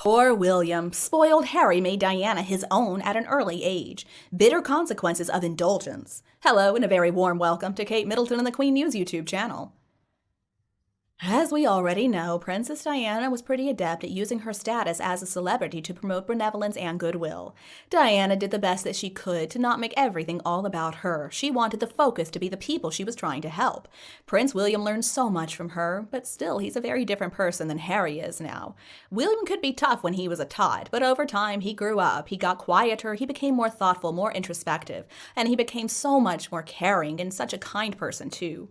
Poor William. Spoiled Harry made Diana his own at an early age. Bitter consequences of indulgence. Hello and a very warm welcome to Kate Middleton and the Queen News YouTube channel. As we already know, Princess Diana was pretty adept at using her status as a celebrity to promote benevolence and goodwill. Diana did the best that she could to not make everything all about her. She wanted the focus to be the people she was trying to help. Prince William learned so much from her, but still he's a very different person than Harry is now. William could be tough when he was a tot, but over time he grew up, he got quieter, he became more thoughtful, more introspective, and he became so much more caring and such a kind person too.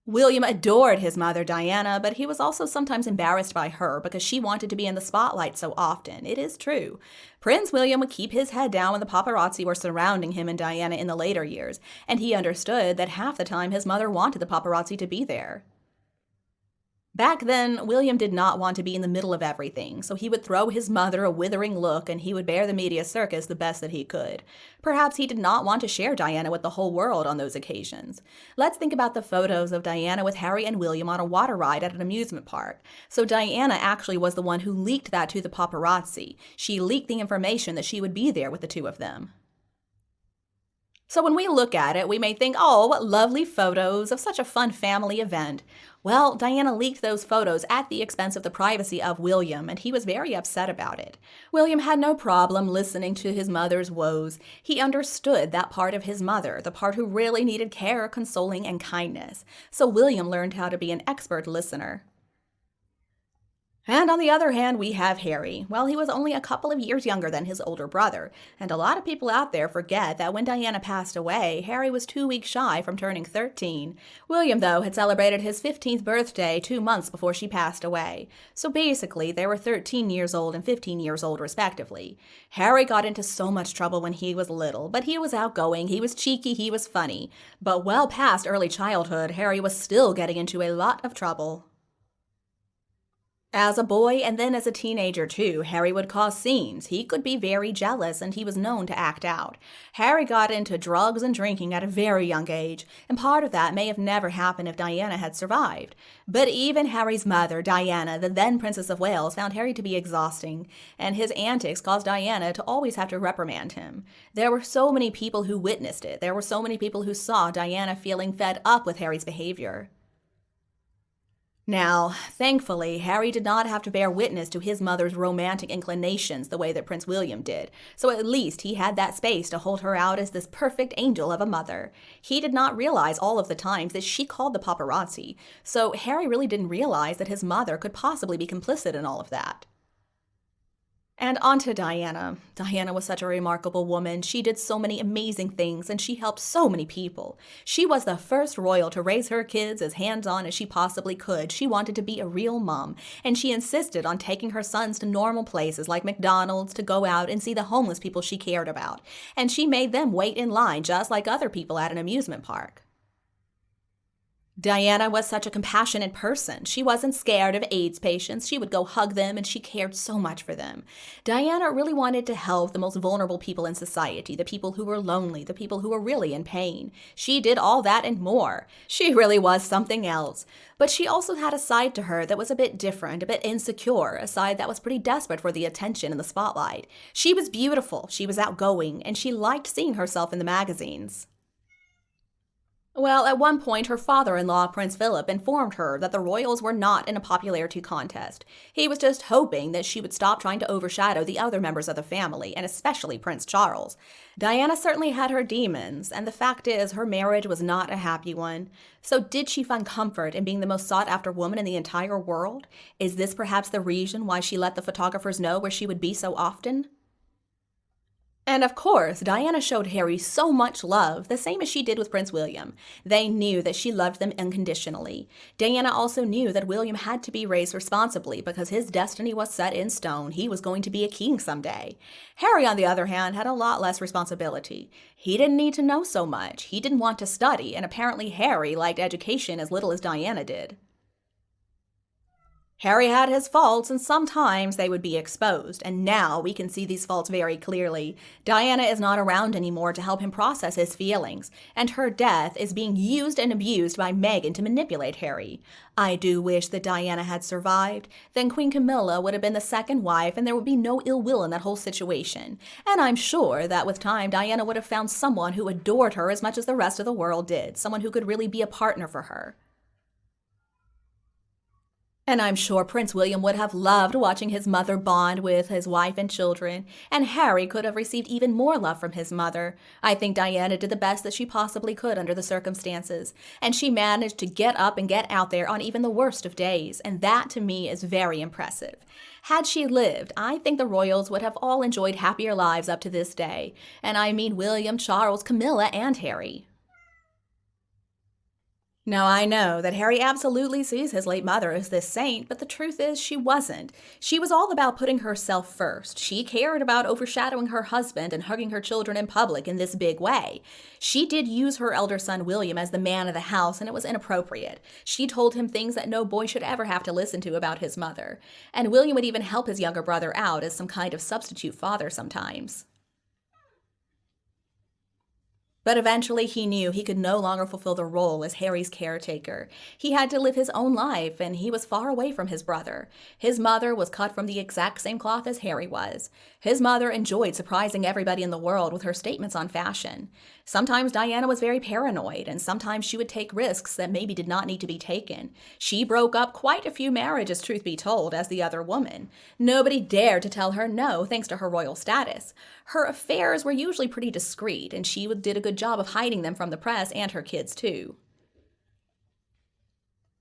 William adored his mother, Diana, but he was also sometimes embarrassed by her because she wanted to be in the spotlight so often. It is true. Prince William would keep his head down when the paparazzi were surrounding him and Diana in the later years, and he understood that half the time his mother wanted the paparazzi to be there. Back then, William did not want to be in the middle of everything, so he would throw his mother a withering look and he would bear the media circus the best that he could. Perhaps he did not want to share Diana with the whole world on those occasions. Let's think about the photos of Diana with Harry and William on a water ride at an amusement park. So Diana actually was the one who leaked that to the paparazzi. She leaked the information that she would be there with the two of them. So when we look at it, we may think, oh, what lovely photos of such a fun family event. Well, Diana leaked those photos at the expense of the privacy of William, and he was very upset about it. William had no problem listening to his mother's woes. He understood that part of his mother, the part who really needed care, consoling, and kindness. So William learned how to be an expert listener. And on the other hand, we have Harry. Well, he was only a couple of years younger than his older brother, and a lot of people out there forget that when Diana passed away, Harry was 2 weeks shy from turning 13. William, though, had celebrated his 15th birthday 2 months before she passed away. So basically, they were 13 years old and 15 years old, respectively. Harry got into so much trouble when he was little, but he was outgoing, he was cheeky, he was funny. But well past early childhood, Harry was still getting into a lot of trouble. As a boy and then as a teenager too, Harry would cause scenes. He could be very jealous and he was known to act out. Harry got into drugs and drinking at a very young age, and part of that may have never happened if Diana had survived. But even Harry's mother, Diana, the then Princess of Wales, found Harry to be exhausting, and his antics caused Diana to always have to reprimand him. There were so many people who witnessed it. There were so many people who saw Diana feeling fed up with Harry's behavior. Now, thankfully, Harry did not have to bear witness to his mother's romantic inclinations the way that Prince William did, so at least he had that space to hold her out as this perfect angel of a mother. He did not realize all of the times that she called the paparazzi, so Harry really didn't realize that his mother could possibly be complicit in all of that. And on to Diana. Diana was such a remarkable woman. She did so many amazing things, and she helped so many people. She was the first royal to raise her kids as hands-on as she possibly could. She wanted to be a real mom, and she insisted on taking her sons to normal places like McDonald's to go out and see the homeless people she cared about. And she made them wait in line just like other people at an amusement park. Diana was such a compassionate person. She wasn't scared of AIDS patients. She would go hug them, and she cared so much for them. Diana really wanted to help the most vulnerable people in society, the people who were lonely, the people who were really in pain. She did all that and more. She really was something else. But she also had a side to her that was a bit different, a bit insecure, a side that was pretty desperate for the attention and the spotlight. She was beautiful, she was outgoing, and she liked seeing herself in the magazines. Well, at one point, her father-in-law, Prince Philip, informed her that the royals were not in a popularity contest. He was just hoping that she would stop trying to overshadow the other members of the family, and especially Prince Charles. Diana certainly had her demons, and the fact is, her marriage was not a happy one. So did she find comfort in being the most sought-after woman in the entire world? Is this perhaps the reason why she let the photographers know where she would be so often? And of course, Diana showed Harry so much love, the same as she did with Prince William. They knew that she loved them unconditionally. Diana also knew that William had to be raised responsibly because his destiny was set in stone. He was going to be a king someday. Harry, on the other hand, had a lot less responsibility. He didn't need to know so much. He didn't want to study, and apparently Harry liked education as little as Diana did. Harry had his faults, and sometimes they would be exposed, and now we can see these faults very clearly. Diana is not around anymore to help him process his feelings, and her death is being used and abused by Meghan to manipulate Harry. I do wish that Diana had survived. Then Queen Camilla would have been the second wife, and there would be no ill will in that whole situation. And I'm sure that with time, Diana would have found someone who adored her as much as the rest of the world did, someone who could really be a partner for her. And I'm sure Prince William would have loved watching his mother bond with his wife and children, and Harry could have received even more love from his mother. I think Diana did the best that she possibly could under the circumstances, and she managed to get up and get out there on even the worst of days, and that to me is very impressive. Had she lived, I think the royals would have all enjoyed happier lives up to this day, and I mean William, Charles, Camilla, and Harry. Now, I know that Harry absolutely sees his late mother as this saint, but the truth is she wasn't. She was all about putting herself first. She cared about overshadowing her husband and hugging her children in public in this big way. She did use her elder son William as the man of the house, and it was inappropriate. She told him things that no boy should ever have to listen to about his mother. And William would even help his younger brother out as some kind of substitute father sometimes. But eventually he knew he could no longer fulfill the role as Harry's caretaker. He had to live his own life, and he was far away from his brother. His mother was cut from the exact same cloth as Harry was. His mother enjoyed surprising everybody in the world with her statements on fashion. Sometimes Diana was very paranoid, and sometimes she would take risks that maybe did not need to be taken. She broke up quite a few marriages, truth be told, as the other woman. Nobody dared to tell her no, thanks to her royal status. Her affairs were usually pretty discreet, and she did a good job of hiding them from the press and her kids too.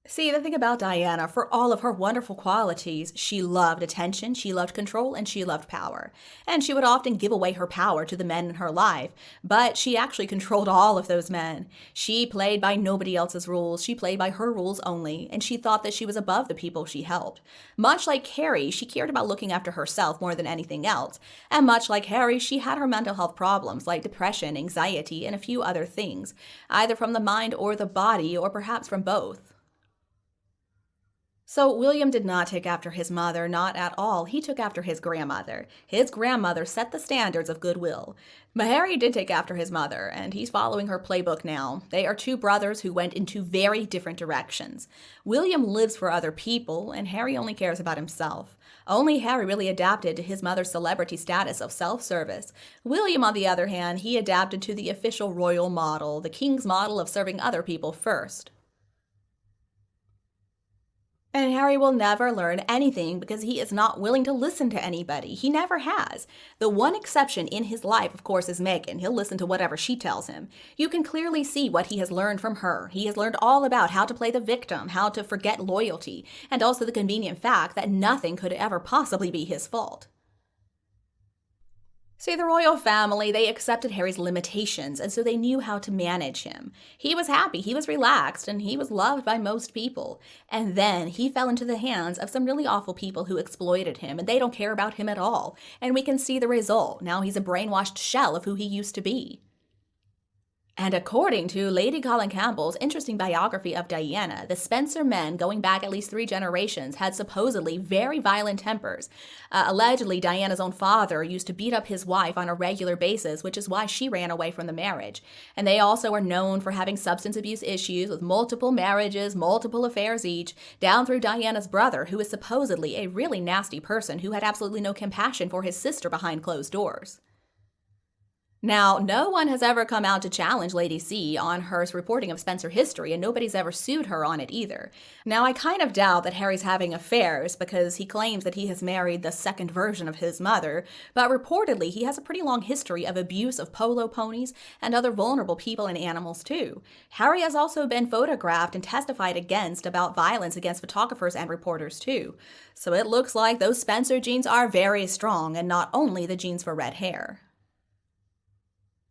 See, the thing about Diana, for all of her wonderful qualities, she loved attention, she loved control, and she loved power. And she would often give away her power to the men in her life, but she actually controlled all of those men. She played by nobody else's rules, she played by her rules only, and she thought that she was above the people she helped. Much like Harry, she cared about looking after herself more than anything else. And much like Harry, she had her mental health problems like depression, anxiety, and a few other things, either from the mind or the body, or perhaps from both. So William did not take after his mother, not at all. He took after his grandmother. His grandmother set the standards of goodwill. But Harry did take after his mother, and he's following her playbook now. They are two brothers who went in two very different directions. William lives for other people, and Harry only cares about himself. Only Harry really adapted to his mother's celebrity status of self-service. William, on the other hand, he adapted to the official royal model, the king's model of serving other people first. And Harry will never learn anything because he is not willing to listen to anybody. He never has. The one exception in his life, of course, is Meghan. He'll listen to whatever she tells him. You can clearly see what he has learned from her. He has learned all about how to play the victim, how to forget loyalty, and also the convenient fact that nothing could ever possibly be his fault. See, the royal family, they accepted Harry's limitations, and so they knew how to manage him. He was happy, he was relaxed, and he was loved by most people. And then he fell into the hands of some really awful people who exploited him, and they don't care about him at all. And we can see the result. Now he's a brainwashed shell of who he used to be. And according to Lady Colin Campbell's interesting biography of Diana, the Spencer men, going back at least 3 generations, had supposedly very violent tempers. Allegedly, Diana's own father used to beat up his wife on a regular basis, which is why she ran away from the marriage. And they also are known for having substance abuse issues with multiple marriages, multiple affairs each, down through Diana's brother, who is supposedly a really nasty person who had absolutely no compassion for his sister behind closed doors. Now, no one has ever come out to challenge Lady C on her reporting of Spencer history, and nobody's ever sued her on it either. Now, I kind of doubt that Harry's having affairs because he claims that he has married the second version of his mother, but reportedly he has a pretty long history of abuse of polo ponies and other vulnerable people and animals too. Harry has also been photographed and testified against about violence against photographers and reporters too. So it looks like those Spencer genes are very strong, and not only the genes for red hair.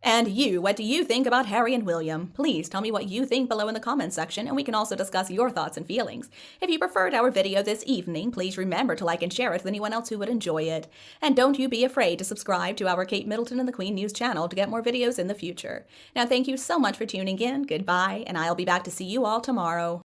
And you, what do you think about Harry and William? Please tell me what you think below in the comments section, and we can also discuss your thoughts and feelings. If you preferred our video this evening, please remember to like and share it with anyone else who would enjoy it. And don't you be afraid to subscribe to our Kate Middleton and the Queen News channel to get more videos in the future. Now, thank you so much for tuning in, goodbye, and I'll be back to see you all tomorrow.